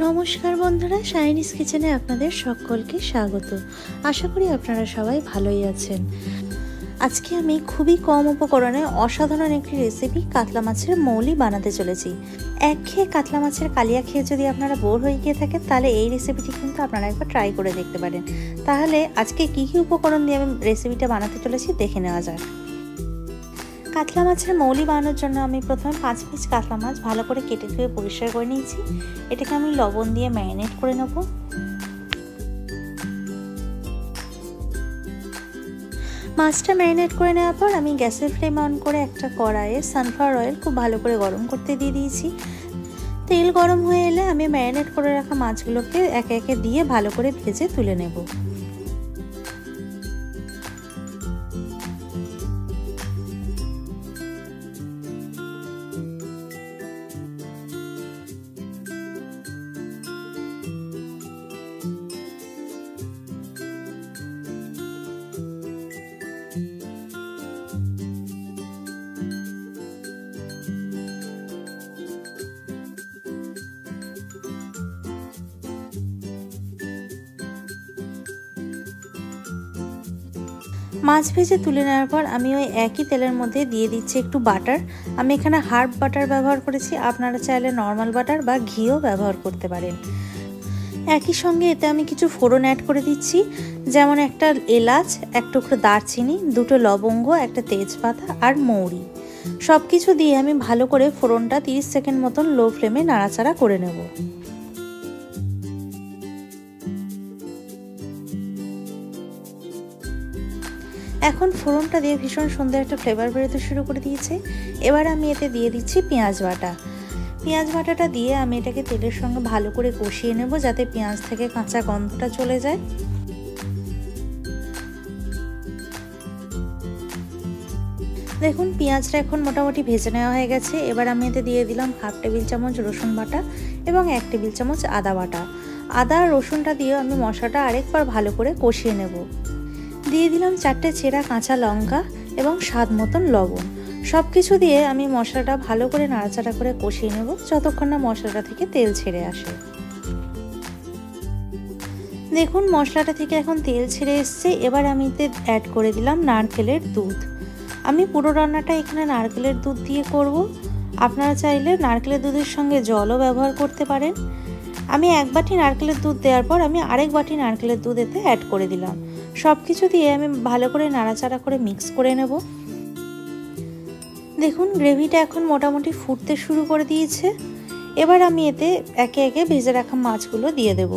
নমস্কার বন্ধুরা, শাইনিজ কিচেনে আপনাদের সকলকে স্বাগত। আশা করি আপনারা সবাই ভালোই আছেন। আজকে আমি খুবই কম উপকরণে অসাধারণ একটি রেসিপি কাতলা মাছের মৌলি বানাতে চলেছি। একঘেয়ে কাতলা মাছের কালিয়া খেয়ে যদি আপনারা বোর হয়ে গিয়ে থাকেন, তাহলে এই রেসিপিটি কিন্তু আপনারা একবার ট্রাই করে দেখতে পারেন। তাহলে আজকে কী কী উপকরণ দিয়ে আমি রেসিপিটা বানাতে চলেছি দেখে নেওয়া যাক। কাতলা মাছের মৌলি বানানোর জন্য আমি প্রথমে 5 পিস কাতলা মাছ ভালো করে কেটে ধুয়ে পরিষ্কার করে নিয়েছি। এটাকে আমি লবণ দিয়ে ম্যারিনেট করে নেব। মাছটা ম্যারিনেট করে নেওয়ার পর আমি গ্যাসের ফ্লেম অন করে একটা কড়াইয়ে সানফ্লাওয়ার অয়েল খুব ভালো করে গরম করতে দিয়ে দিয়েছি। তেল গরম হয়ে এলে আমি ম্যারিনেট করে রাখা মাছগুলোকে একে একে দিয়ে ভালো করে ভেজে তুলে নেব। মাছ ভেজে তুলে নেওয়ার পর আমি ওই একই তেলের মধ্যে দিয়ে দিচ্ছি একটু বাটার। আমি এখানে হার্ব বাটার ব্যবহার করেছি, আপনারা চাইলে নর্মাল বাটার বা ঘিও ব্যবহার করতে পারেন। একই সঙ্গে এতে আমি কিছু ফোড়ন অ্যাড করে দিচ্ছি, যেমন একটা এলাচ, এক টুকরো দারচিনি, 2টো লবঙ্গ, একটা তেজপাতা আর মৌরি। সব কিছু দিয়ে আমি ভালো করে ফোড়নটা 30 সেকেন্ড মতন লো ফ্লেমে নাড়াচাড়া করে নেব। এখন ফোড়নটা দিয়ে ভীষণ সুন্দর একটা ফ্লেভার বেরোতে শুরু করে দিয়েছে। এবার আমি এতে দিয়ে দিচ্ছি পেঁয়াজ বাটা। পেঁয়াজ বাটাটা দিয়ে আমি এটাকে তেলের সঙ্গে ভালো করে কষিয়ে নেব, যাতে পেঁয়াজ থেকে কাঁচা গন্ধটা চলে যায়। দেখুন, পেঁয়াজটা এখন মোটামুটি ভেজে নেওয়া হয়ে গেছে। এবার আমি এতে দিয়ে দিলাম 1/2 টেবিল চামচ রসুন বাটা এবং 1 টেবিল চামচ আদা বাটা। আদা আর রসুনটা দিয়ে আমি মশলাটা আরেকবার ভালো করে কষিয়ে নেব। দিয়ে দিলাম 4টে চেরা কাঁচা লঙ্কা এবং স্বাদ মতন লবণ। সব কিছু দিয়ে আমি মশলাটা ভালো করে নাড়াচাড়া করে কষিয়ে নেব, যতক্ষণ না মশলাটা থেকে তেল ছেড়ে আসে। দেখুন, মশলাটা থেকে এখন তেল ছেড়ে এসছে। এবার আমি এতে অ্যাড করে দিলাম নারকেলের দুধ। আমি পুরো রান্নাটা এখানে নারকেলের দুধ দিয়ে করব। আপনারা চাইলে নারকেলের দুধের সঙ্গে জলও ব্যবহার করতে পারেন। আমি 1 বাটি নারকেলের দুধ দেওয়ার পর আমি আরেক বাটি নারকেলের দুধ এতে অ্যাড করে দিলাম। সব কিছু দিয়ে আমি ভালো করে নাড়াচাড়া করে মিক্স করে নেব। দেখুন, গ্রেভিটা এখন মোটামুটি ফুটতে শুরু করে দিয়েছে। এবার আমি এতে একে একে ভেজে রাখা মাছগুলো দিয়ে দেব।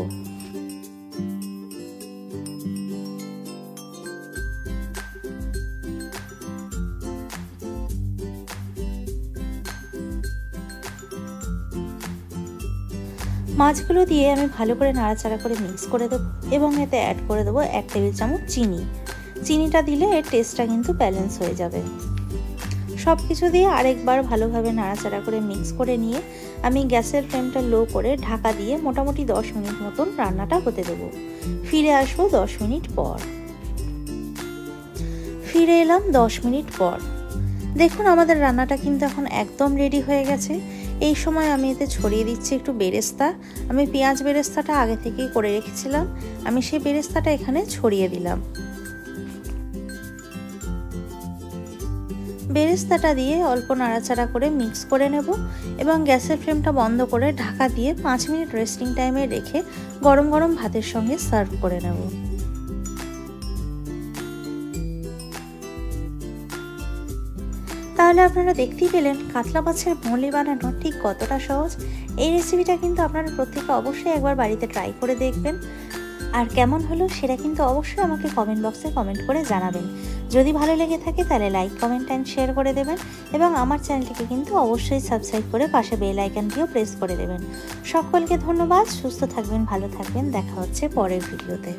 মাছগুলো দিয়ে আমি ভালো করে নাড়াচাড়া করে মিক্স করে দেবো এবং এতে অ্যাড করে দেবো 1 টেবিল চামচ চিনি। চিনিটা দিলে এর টেস্টটা কিন্তু ব্যালেন্স হয়ে যাবে। সব কিছু দিয়ে আরেকবার ভালোভাবে নাড়াচাড়া করে মিক্স করে নিয়ে আমি গ্যাসের ফ্লেমটা লো করে ঢাকা দিয়ে মোটামুটি 10 মিনিট মতন রান্নাটা হতে দেবো। ফিরে আসবো 10 মিনিট পর। ফিরে এলাম 10 মিনিট পর। দেখুন, আমাদের রান্নাটা কিন্তু এখন একদম রেডি হয়ে গেছে। এই সময় আমি এতে ছড়িয়ে দিচ্ছি একটু বেরেস্তা। আমি পেঁয়াজ বেরেস্তাটা আগে থেকেই করে রেখেছিলাম, আমি সেই বেরেস্তাটা এখানে ছড়িয়ে দিলাম। বেরেস্তাটা দিয়ে অল্প নাড়াচাড়া করে মিক্স করে নেব এবং গ্যাসের ফ্লেমটা বন্ধ করে ঢাকা দিয়ে 5 মিনিট রেস্টিং টাইমে রেখে গরম গরম ভাতের সঙ্গে সার্ভ করে নেব। তাহলে আপনারা দেখতেই পেলেন কাতলা মাছের মৌলি বানানো ঠিক কতটা সহজ। এই রেসিপিটা কিন্তু আপনারা প্রত্যেকে অবশ্যই একবার বাড়িতে ট্রাই করে দেখবেন। আর কেমন হলো সেটা কিন্তু অবশ্যই আমাকে কমেন্ট বক্সে কমেন্ট করে জানাবেন। যদি ভালো লেগে থাকে তাহলে লাইক, কমেন্ট অ্যান্ড শেয়ার করে দেবেন এবং আমার চ্যানেলটিকে কিন্তু অবশ্যই সাবস্ক্রাইব করে পাশে বেল আইকনটিও প্রেস করে দেবেন। সকলকে ধন্যবাদ। সুস্থ থাকবেন, ভালো থাকবেন। দেখা হচ্ছে পরের ভিডিওতে।